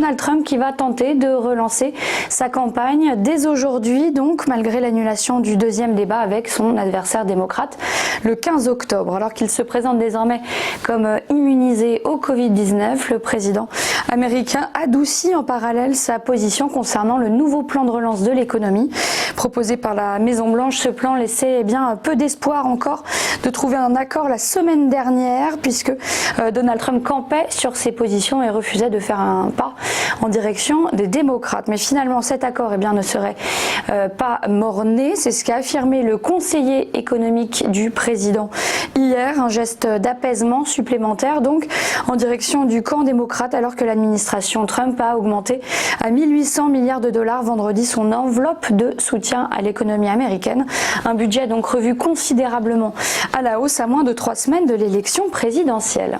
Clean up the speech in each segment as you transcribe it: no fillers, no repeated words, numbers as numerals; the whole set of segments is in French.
Donald Trump qui va tenter de relancer sa campagne dès aujourd'hui, donc malgré l'annulation du deuxième débat avec son adversaire démocrate le 15 octobre. Alors qu'il se présente désormais comme immunisé au Covid-19, le président américain adoucit en parallèle sa position concernant le nouveau plan de relance de l'économie proposé par la Maison-Blanche. Ce plan laissait peu d'espoir encore de trouver un accord la semaine dernière, puisque Donald Trump campait sur ses positions et refusait de faire un pas en direction des démocrates. Mais finalement, cet accord ne serait pas mort-né. C'est ce qu'a affirmé le conseiller économique du président hier, un geste d'apaisement supplémentaire donc en direction du camp démocrate, alors que l'administration Trump a augmenté à 1800 milliards de dollars vendredi son enveloppe de soutien à l'économie américaine. Un budget donc revu considérablement à la hausse à moins de 3 semaines de l'élection présidentielle.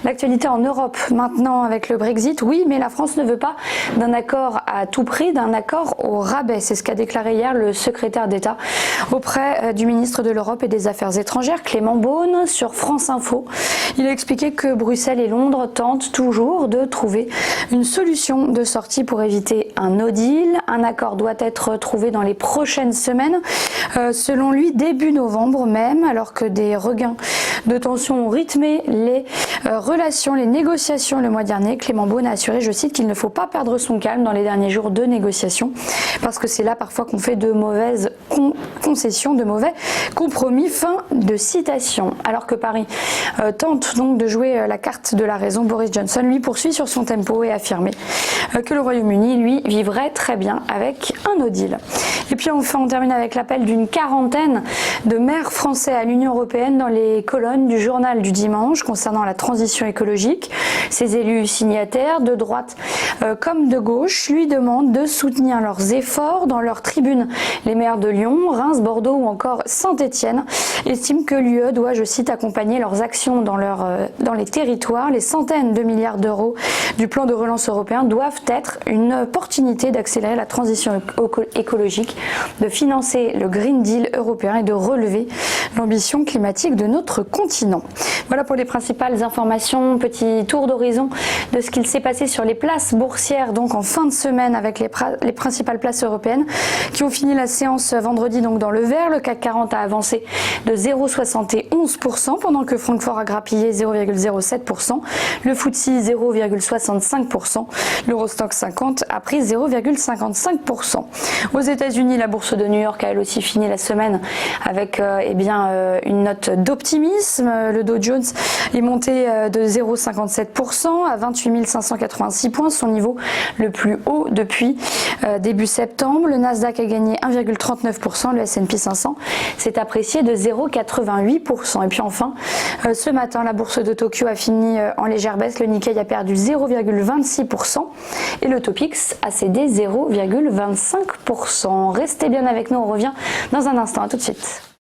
L'actualité en Europe maintenant avec le Brexit, oui, mais la France ne veut pas d'un accord à tout prix, d'un accord au rabais. C'est ce qu'a déclaré hier le secrétaire d'État auprès du ministre de l'Europe et des Affaires étrangères, Clément Beaune, sur France Info. Il a expliqué que Bruxelles et Londres tentent toujours de trouver une solution de sortie pour éviter un no deal. Un accord doit être trouvé dans les prochaines semaines, selon lui début novembre même, alors que des regains de tension ont rythmé les relations, les négociations le mois dernier. Clément Beaune a assuré, je cite, qu'il ne faut pas perdre son calme dans les derniers jours de négociations, parce que c'est là parfois qu'on fait de mauvaises concessions, de mauvais compromis. Fin de citation. Alors que Paris tente donc de jouer la carte de la raison, Boris Johnson lui poursuit sur son tempo et affirmé que le Royaume-Uni lui vivrait très bien avec un no deal. Et puis enfin on termine avec l'appel d'une quarantaine de maires français à l'Union européenne dans les colonnes du journal du dimanche concernant la transition écologique. Ces élus signataires de droite comme de gauche lui demandent de soutenir leurs efforts. Dans leur tribune, les maires de Lyon, Reims, Bordeaux ou encore Saint-Étienne estiment que l'UE doit, je cite, accompagner leurs actions dans les territoires. Les centaines de milliards d'euros du plan de relance européen doivent être une opportunité d'accélérer la transition écologique, de financer le Green Deal européen et de relever l'ambition climatique de notre continent. Voilà pour les principales informations. Petit tour d'horizon de ce qu'il s'est passé sur les places boursières donc en fin de semaine avec les principales places européennes qui ont fini la séance vendredi donc dans le vert. Le CAC 40 a avancé de 0,71% pendant que Francfort a grappillé 0,07%. Le FTSE 0,65%. L'Eurostoxx 50 a pris 0,55%. Aux États-Unis, la bourse de New York a elle aussi fini la semaine avec une note d'optimisme. Le Dow Jones est monté de 0,57% à 28 586 points, son niveau le plus haut depuis début septembre. Le Nasdaq a gagné 1,39%, le S&P 500 s'est apprécié de 0,88%. Et puis enfin, ce matin, la bourse de Tokyo a fini en légère baisse. Le Nikkei a perdu 0,26% et le Topix a cédé 0,25%. Restez bien avec nous, on revient dans un instant. À tout de suite.